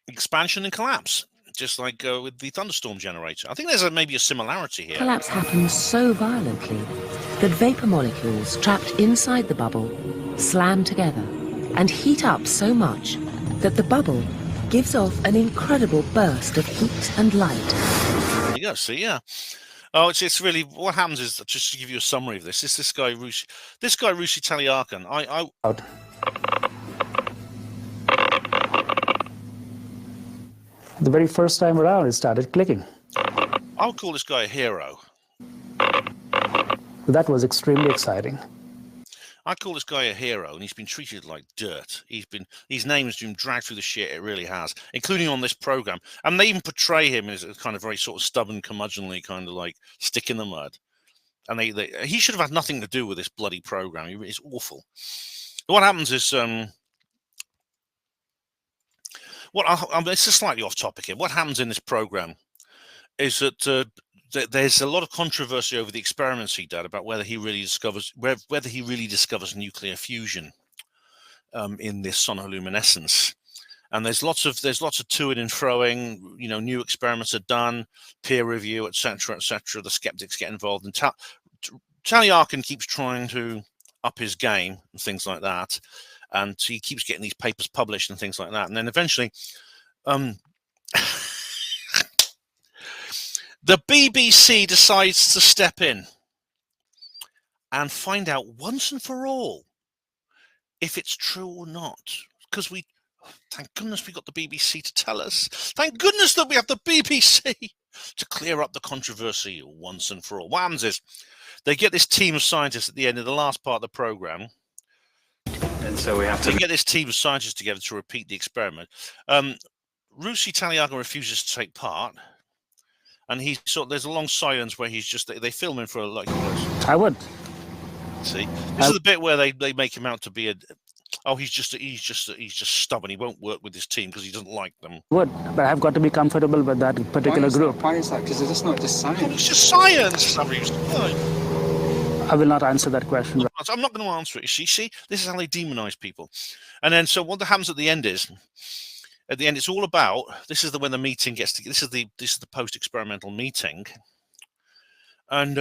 expansion and collapse. Just like with the Thunderstorm Generator. I think there's maybe a similarity here. Collapse happens so violently that vapor molecules trapped inside the bubble slam together and heat up so much that the bubble gives off an incredible burst of heat and light. There you go, see, yeah. Oh, it's really, what happens is, just to give you a summary of this guy Russi Talyakan, The very first time around, it started clicking. I would call this guy a hero. That was extremely exciting. I call this guy a hero, and he's been treated like dirt. His name's been dragged through the shit. It really has, including on this program. And they even portray him as a kind of very sort of stubborn, curmudgeonly kind of like stick in the mud. And he should have had nothing to do with this bloody program. It's awful. What happens is, it's just slightly off topic here. What happens in this program is that there's a lot of controversy over the experiments he did about whether he really discovers nuclear fusion in this sonoluminescence. And there's lots of to-ing and froing. New experiments are done, peer review, etc., etc. The skeptics get involved, and Talyakan keeps trying to up his game and things like that. And he keeps getting these papers published and things like that. And then eventually, the BBC decides to step in and find out once and for all if it's true or not. Because thank goodness we got the BBC to tell us. Thank goodness that we have the BBC to clear up the controversy once and for all. What happens is they get this team of scientists at the end of the last part of the program. And so we have to get this team of scientists together to repeat the experiment. Russi Talyakan refuses to take part, and there's a long silence where they film him for I would. See, this is the bit where they make him out to be he's just stubborn. He won't work with his team because he doesn't like them. Would, but I've got to be comfortable with that particular group. Why is that? Because it's not just science. It's just science. I will not answer that question. I'm not going to answer it. See, this is how they demonize people. And then, so what happens at the end is, it's all about. This is when the meeting gets to. This is the post-experimental meeting, and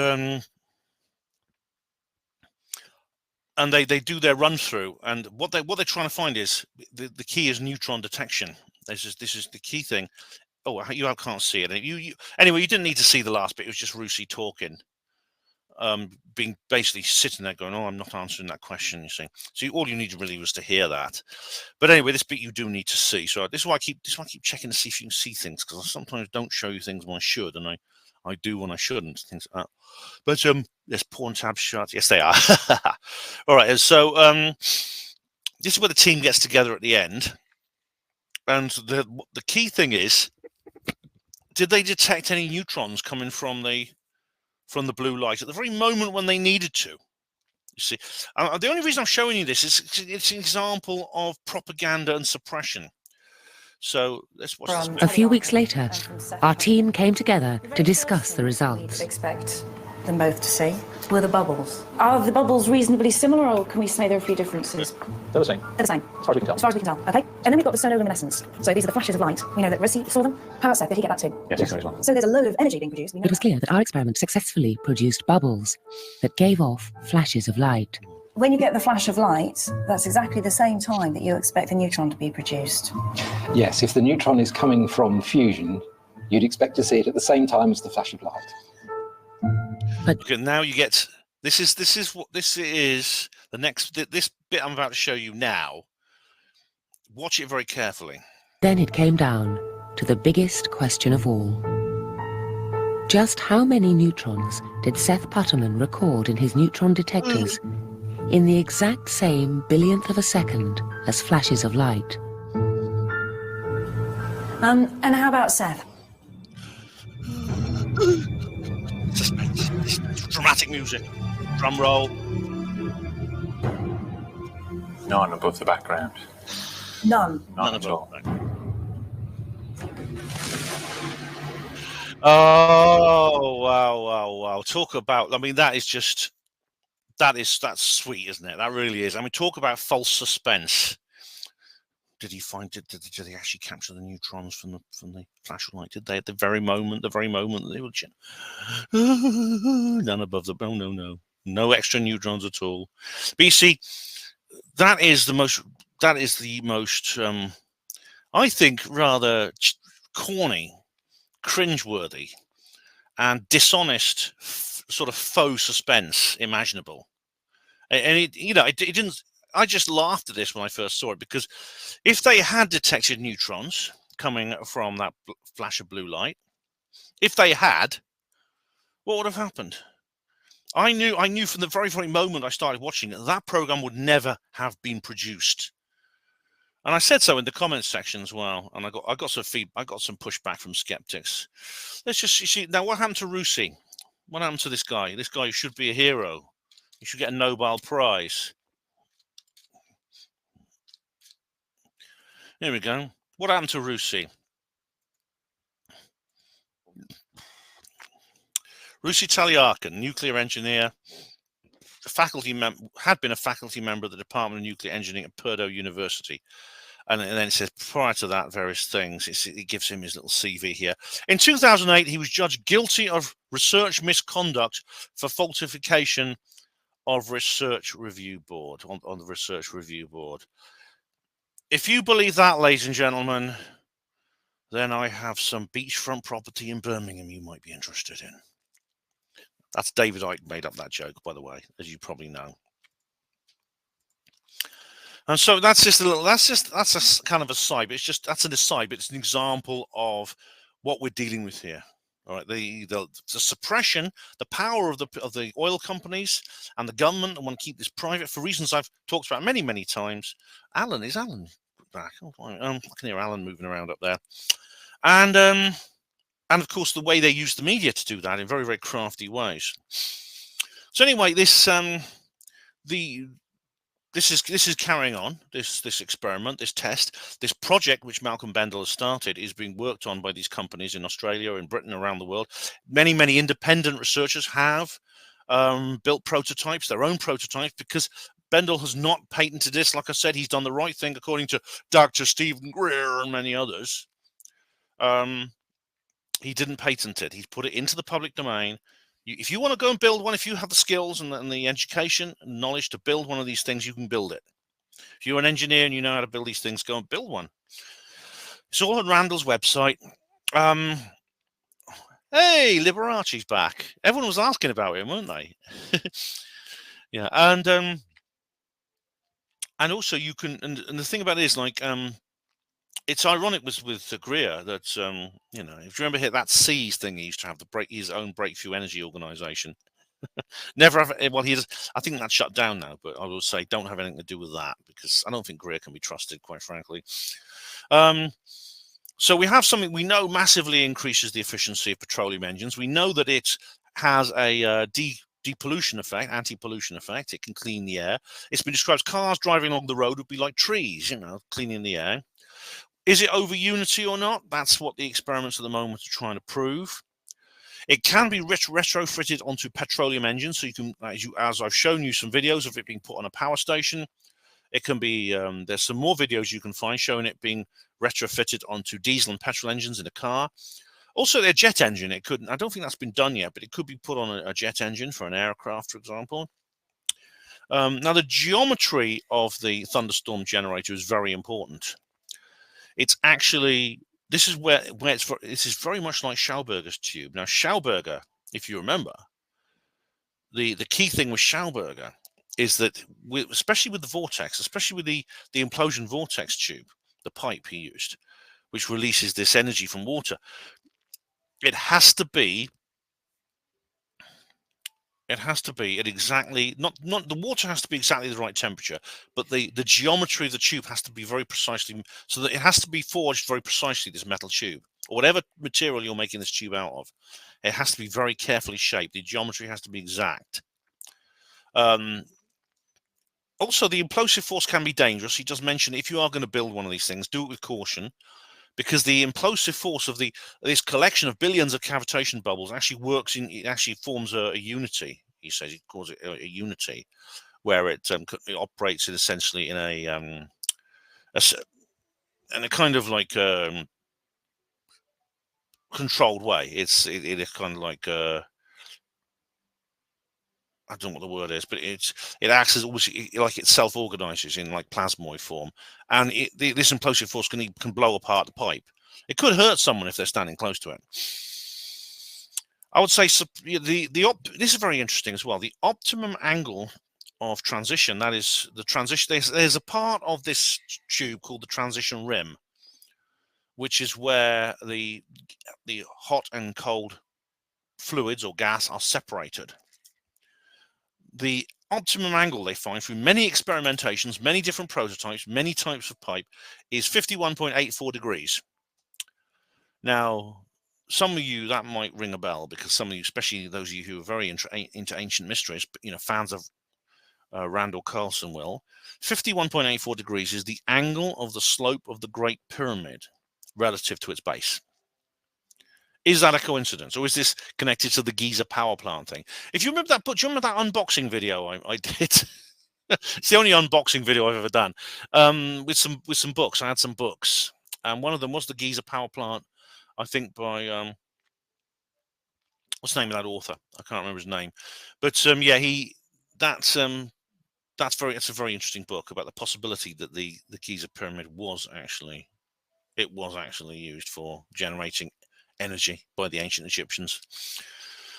they do their run through. And what they're trying to find is the key is neutron detection. This is the key thing. Oh, you can't see it. Anyway, you didn't need to see the last bit. It was just Rusi talking, being basically sitting there going, "Oh, I'm not answering that question." You see, so all you needed really was to hear that. But anyway, this bit you do need to see. So this is why I keep checking to see if you can see things, because I sometimes don't show you things when I should, and I do when I shouldn't. Things like that. But there's porn tabs shut. Yes, they are. All right. So this is where the team gets together at the end, and the key thing is, did they detect any neutrons coming from the blue light at the very moment when they needed to? You see, the only reason I'm showing you this is it's an example of propaganda and suppression. So let's watch this. A few weeks later, our team came together to discuss the results. Expect them both to see were the bubbles. Are the bubbles reasonably similar, or can we say there are a few differences? They're the same. They're the same. As far as we can tell. As far as we can tell. Okay. And then we've got the sonoluminescence. So these are the flashes of light. We know that Russi saw them. How about Seth? Did he get that too? Yes, he saw as well. So there's a load of energy being produced. It was clear that our experiment successfully produced bubbles that gave off flashes of light. When you get the flash of light, that's exactly the same time that you expect the neutron to be produced. Yes, if the neutron is coming from fusion, you'd expect to see it at the same time as the flash of light. But okay, now you get this is the next this bit I'm about to show you now. Watch it very carefully. then it came down to the biggest question of all. Just how many neutrons did Seth Putterman record in his neutron detectors in the exact same billionth of a second as flashes of light? And how about Seth? Suspense. Dramatic music. Drum roll. None above the background. None. None at all. Oh, wow. Talk about, I mean, that's sweet, isn't it? That really is. I mean, talk about false suspense. Did he actually capture the neutrons from the flashlight? Did they at the very moment that they were none above the no extra neutrons at all. But you see, that is the most I think rather corny, cringeworthy, and dishonest sort of faux suspense imaginable. And it didn't. I just laughed at this when I first saw it, because if they had detected neutrons coming from that flash of blue light, if they had, what would have happened? I knew from the very, very moment I started watching it, that program would never have been produced. And I said so in the comments section as well. And I got some feedback. I got some pushback from skeptics. Let's just see now what happened to Rusi. What happened to this guy? This guy should be a hero. He should get a Nobel Prize. Here we go. What happened to Rusi? Rusi Taliakan, nuclear engineer, had been a faculty member of the Department of Nuclear Engineering at Purdue University. And then it says prior to that, various things. It gives him his little CV here. In 2008, he was judged guilty of research misconduct for falsification of Research Review Board, on the Research Review Board. If you believe that, ladies and gentlemen, then I have some beachfront property in Birmingham you might be interested in. That's David Icke made up that joke, by the way, as you probably know. And so that's a kind of aside, but that's an aside, but it's an example of what we're dealing with here. All right, the suppression, the power of the oil companies and the government, and want to keep this private for reasons I've talked about many, many times. Is Alan back? I can hear Alan moving around up there, and of course the way they use the media to do that in very, very crafty ways. So anyway, this is carrying on, this experiment, this test, this project which Malcolm Bendall has started is being worked on by these companies in Australia, in Britain, around the world. Many, many independent researchers have built prototypes, their own prototypes, because Bendall has not patented this. Like I said, he's done the right thing according to Dr. Stephen Greer and many others. He didn't patent it. He's put it into the public domain. If you want to go and build one, if you have the skills and the education and knowledge to build one of these things, you can build it. If you're an engineer and you know how to build these things, go and build one. It's all on Randall's website. Hey, Liberace's back. Everyone was asking about him, weren't they? Yeah, and also you can, and the thing about it is, like, it's ironic with Greer that you know, if you remember that Seas thing, he used to have his own breakthrough energy organization. Never have. Well, I think that's shut down now. But I will say, don't have anything to do with that, because I don't think Greer can be trusted, quite frankly. So we have something we know massively increases the efficiency of petroleum engines. We know that it has a depollution effect, anti-pollution effect. It can clean the air. It's been described as cars driving along the road would be like trees, you know, cleaning the air. Is it over unity or not? That's what the experiments at the moment are trying to prove. It can be retrofitted onto petroleum engines, so you can, as I've shown you some videos of it being put on a power station. It can be, there's some more videos you can find showing it being retrofitted onto diesel and petrol engines in a car. Also, their jet engine, I don't think that's been done yet, but it could be put on a jet engine for an aircraft, for example. Now, the geometry of the Thunderstorm generator is very important. It's actually, this is very much like Schauberger's tube. Now, Schauberger, if you remember, the key thing with Schauberger is that, especially with the vortex, especially with the implosion vortex tube, the pipe he used, which releases this energy from water, it has to be at exactly, not the water has to be exactly the right temperature, but the geometry of the tube has to be very precisely, so that it has to be forged very precisely, this metal tube, or whatever material you're making this tube out of. It has to be very carefully shaped. The geometry has to be exact. Also, the implosive force can be dangerous. He does mention, if you are going to build one of these things, do it with caution, because the implosive force of this collection of billions of cavitation bubbles actually forms a unity. He says he calls it a unity, where it operates essentially in a kind of like controlled way. It is kind of like I don't know what the word is, but it acts as almost like it self-organizes in like plasmoid form, and this implosive force can blow apart the pipe. It could hurt someone if they're standing close to it. I would say this is very interesting as well. The optimum angle of transition, that is the transition. There's a part of this tube called the transition rim, which is where the hot and cold fluids or gas are separated. The optimum angle they find through many experimentations, many different prototypes, many types of pipe is 51.84 degrees. Now, some of you, that might ring a bell, because some of you, especially those of you who are very into ancient mysteries, you know, fans of Randall Carlson, will. 51.84 degrees is the angle of the slope of the Great Pyramid relative to its base. Is that a coincidence, or is this connected to the Giza power plant thing? If you remember that, do you remember that unboxing video I did? It's the only unboxing video I've ever done. With some books. I had some books, and one of them was the Giza power plant, I think by what's the name of that author? I can't remember his name, but yeah, it's a very interesting book about the possibility that the Giza pyramid was actually used for generating energy by the ancient Egyptians.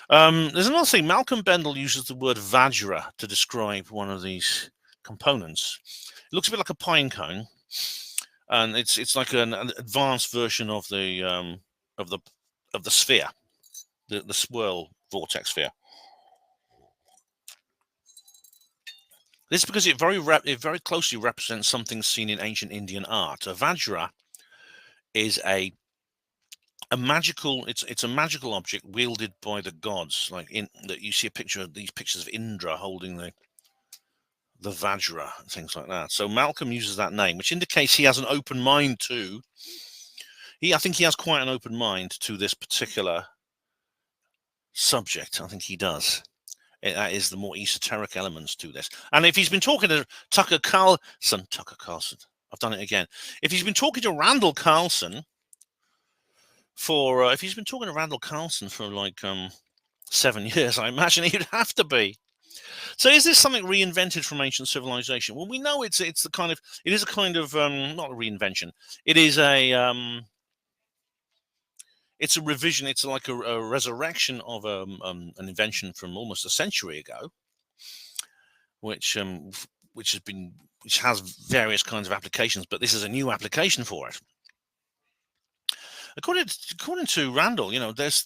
There's another thing. Malcolm Bendall uses the word Vajra to describe one of these components. It looks a bit like a pine cone, and it's like an advanced version of the sphere, the swirl vortex sphere. This is because it very closely represents something seen in ancient Indian art. A Vajra is a magical, it's a magical object wielded by the gods, like that you see these pictures of Indra holding the Vajra and things like that. So Malcolm uses that name, which indicates he has an open mind to. I think he has quite an open mind to this particular subject. I think he does. That is the more esoteric elements to this. And if he's been talking to Tucker Carlson, I've done it again. If he's been talking to Randall Carlson for like 7 years, I imagine he'd have to be. So is this something reinvented from ancient civilization? Well, we know it is a kind of not a reinvention. It is it's a revision. It's like a resurrection of an invention from almost a century ago, which has various kinds of applications. But this is a new application for it. According to Randall,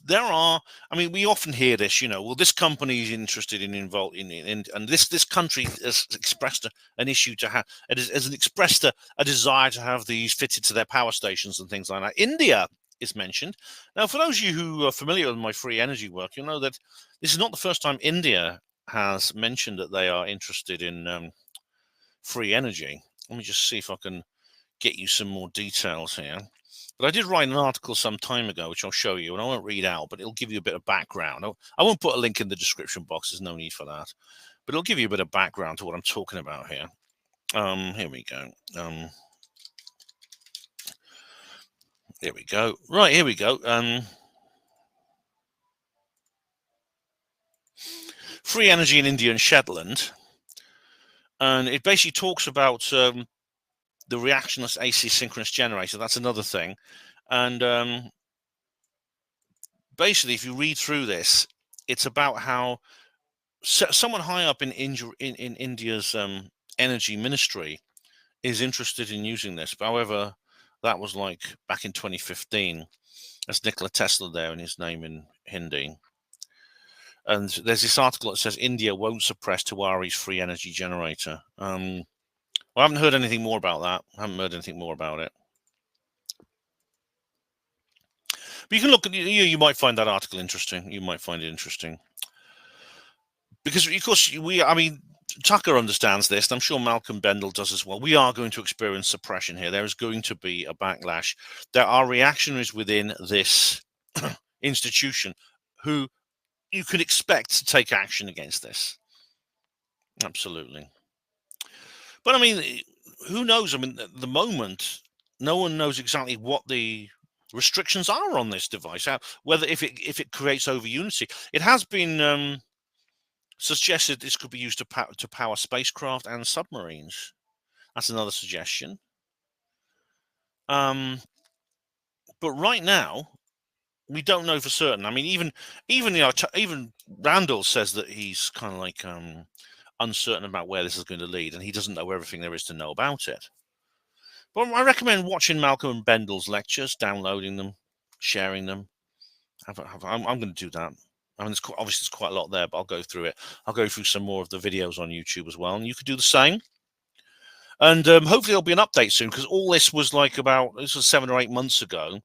there are. I mean, we often hear this. Well, this company is interested in and this country has expressed an issue to have. It has expressed a desire to have these fitted to their power stations and things like that. India is mentioned. Now, for those of you who are familiar with my free energy work, you'll know that this is not the first time India has mentioned that they are interested in free energy. Let me just see if I can get you some more details here. But I did write an article some time ago, which I'll show you, and I won't read out, but it'll give you a bit of background. I won't put a link in the description box. There's no need for that. But it'll give you a bit of background to what I'm talking about here. Here we go. Here we go. Right, here we go. Free energy in India and Shetland. And it basically talks about the reactionless AC synchronous generator. That's another thing. And basically, if you read through this, it's about how someone high up in India's energy ministry is interested in using this. However, that was like back in 2015. That's Nikola Tesla there in his name in Hindi. And there's this article that says India won't suppress Tiwari's free energy generator. Well, I haven't heard anything more about that. I haven't heard anything more about it. But you can look at you might find that article interesting. You might find it interesting. Because, of course, Tucker understands this, and I'm sure Malcolm Bendall does as well. We are going to experience suppression here. There is going to be a backlash. There are reactionaries within this institution who you could expect to take action against this. Absolutely. But, I mean, who knows? I mean, at the moment, no one knows exactly what the restrictions are on this device, whether if it creates over unity. It has been suggested this could be used to power spacecraft and submarines. That's another suggestion. But right now, we don't know for certain. I mean, even Randall says that he's kind of like uncertain about where this is going to lead, and he doesn't know everything there is to know about it. But I recommend watching Malcolm and Bendall's lectures, downloading them, sharing them. I'm going to do that. I mean, obviously there's quite a lot there, but I'll go through it. I'll go through some more of the videos on YouTube as well, and you could do the same. And hopefully there'll be an update soon, because all this was this was 7 or 8 months ago.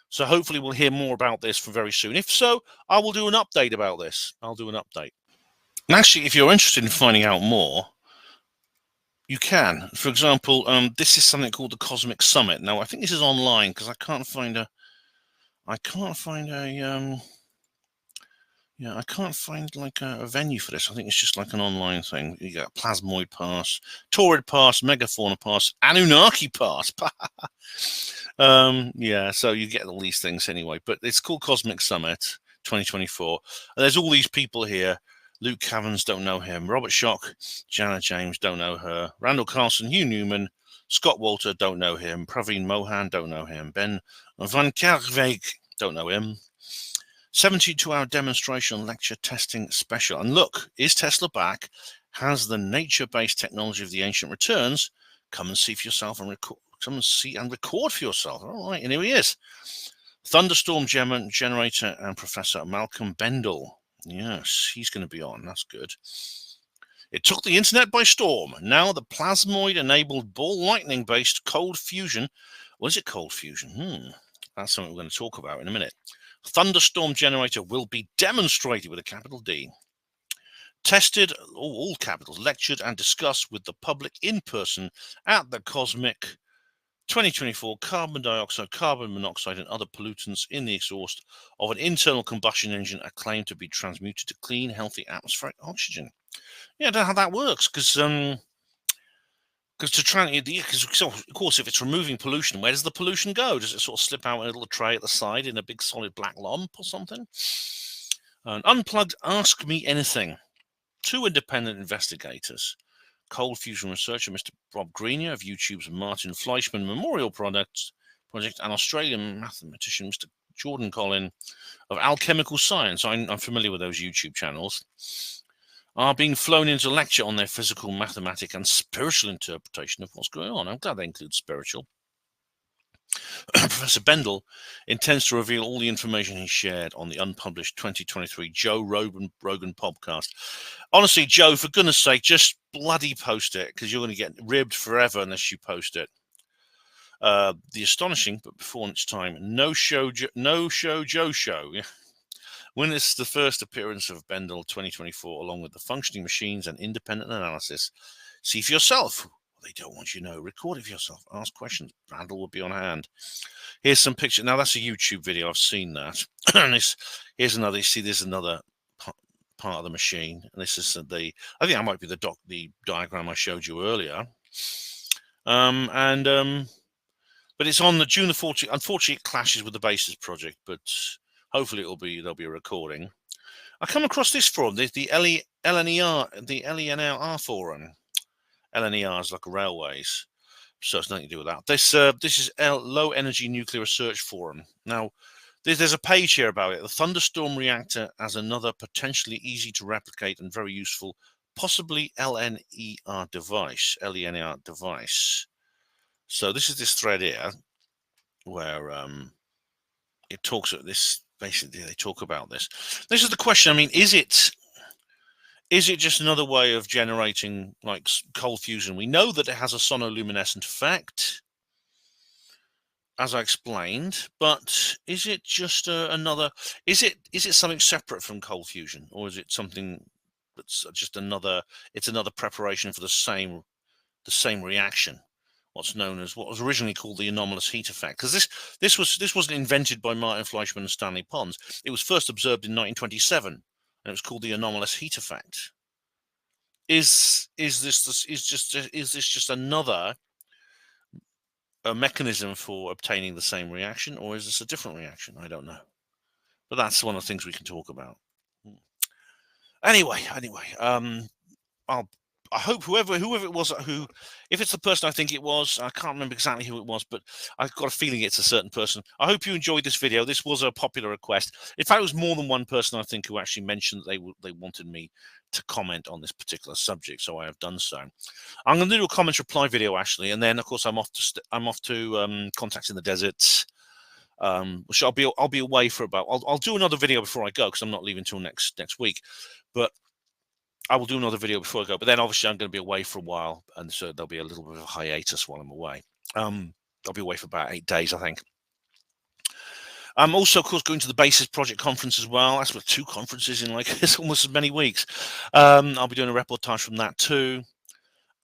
So hopefully we'll hear more about this very soon. If so, I will do an update about this. I'll do an update. And actually, if you're interested in finding out more, you can. For example, this is something called the Cosmic Summit. Now, I think this is online because I can't find like a venue for this. I think it's just like an online thing. You got Plasmoid Pass, Taurid Pass, Megafauna Pass, Anunnaki Pass. Yeah, so you get all these things anyway. But it's called Cosmic Summit 2024. And there's all these people here. Luke Cavans, don't know him. Robert Schock, Jana James, don't know her. Randall Carlson, Hugh Newman, Scott Walter, don't know him. Praveen Mohan, don't know him. Ben Van Kerkwijk, don't know him. 72-hour demonstration lecture testing special. And look, is Tesla back? Has the nature-based technology of the ancient returns? Come and see for yourself and record. Come and see and record for yourself. All right, and here he is. Thunderstorm Generator and Professor Malcolm Bendall. Yes, he's going to be on. That's good. It took the internet by storm. Now the plasmoid-enabled ball lightning-based cold fusion. Was it cold fusion? That's something we're going to talk about in a minute. Thunderstorm Generator will be demonstrated with a capital D. Tested, all capitals, lectured and discussed with the public in person at the Cosmic 2024 carbon dioxide, carbon monoxide, and other pollutants in the exhaust of an internal combustion engine are claimed to be transmuted to clean, healthy atmospheric oxygen. Yeah, I don't know how that works, because of course, if it's removing pollution, where does the pollution go? Does it sort of slip out in a little tray at the side in a big solid black lump or something? And Unplugged, Ask Me Anything. 2 independent investigators. Cold fusion researcher Mr. Rob Greenyer of YouTube's Martin Fleischmann Memorial Project and Australian mathematician Mr. Jordan Collin of Alchemical Science. I'm familiar with those YouTube channels. Are being flown into lecture on their physical, mathematic, and spiritual interpretation of what's going on. I'm glad they include spiritual. Professor Bendall intends to reveal all the information he shared on the unpublished 2023 Joe Rogan podcast. Honestly, Joe, for goodness sake, just bloody post it, because you're going to get ribbed forever unless you post it. The astonishing, but before its time, no show Joe show. When it's the first appearance of Bendall 2024, along with the functioning machines and independent analysis. See for yourself. They don't want you to know. Record it for yourself. Ask questions. Bendall will be on hand. Here's some pictures. Now, that's a YouTube video. I've seen that. And here's another. You see, there's another part of the machine. And this is I think that might be the diagram I showed you earlier. But it's on the June the 14th. Unfortunately, it clashes with the Basis project, but hopefully there'll be a recording. I come across this forum, the LNER forum. LNER is like railways, so it's nothing to do with that. This is Low Energy Nuclear Research Forum. Now, there's a page here about it. The Thunderstorm reactor as another potentially easy to replicate and very useful, possibly LNER device. So this is this thread here where it talks about this. Basically, they talk about this. This is the question. I mean, is it just another way of generating like cold fusion? We know that it has a sonoluminescent effect, as I explained, but is it just another? Is it something separate from cold fusion, or is it something that's just another? It's another preparation for the same reaction. What's known as what was originally called the anomalous heat effect, because this wasn't invented by Martin Fleischmann and Stanley Pons. It was first observed in 1927, and it was called the anomalous heat effect. Is this just another mechanism for obtaining the same reaction, or is this a different reaction? I don't know, but that's one of the things we can talk about. Anyway, I hope whoever it was, if it's the person I think it was, I can't remember exactly who it was, but I've got a feeling it's a certain person. I hope you enjoyed this video. This was a popular request. In fact, it was more than one person, I think, who actually mentioned that they wanted me to comment on this particular subject, so I have done so. I'm going to do a comment reply video, actually, and then, of course, I'm off to Contacts in the Desert, which I'll be away for about. I'll do another video before I go because I'm not leaving until next week, but I will do another video before I go, but then obviously I'm going to be away for a while, and so there'll be a little bit of a hiatus while I'm away. I'll be away for about 8 days, I think. I'm also, of course, going to the Basis Project conference as well. That's with 2 conferences in like it's almost as many weeks. I'll be doing a reportage from that too,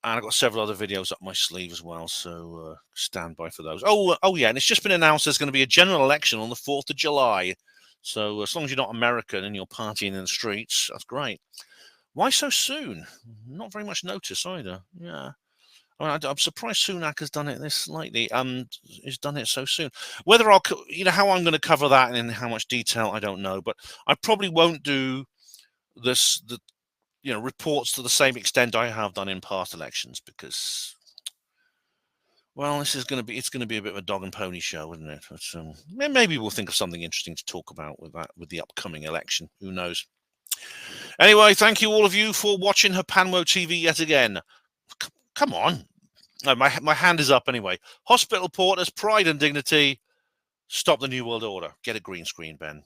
and I've got several other videos up my sleeve as well, so stand by for those. Oh yeah, and it's just been announced there's going to be a general election on the 4th of July. So as long as you're not American and you're partying in the streets, that's great. Why so soon? Not very much notice either. Yeah, I mean, I'm surprised Sunak has done it this lately. He's done it so soon. Whether I'll, how I'm going to cover that and in how much detail, I don't know. But I probably won't do reports to the same extent I have done in past elections because, well, it's going to be a bit of a dog and pony show, isn't it? But maybe we'll think of something interesting to talk about with the upcoming election. Who knows? Anyway, thank you all of you for watching Hapanwo TV yet again. Come on. No, my hand is up anyway. Hospital Porters, Pride and Dignity. Stop the New World Order. Get a green screen, Ben.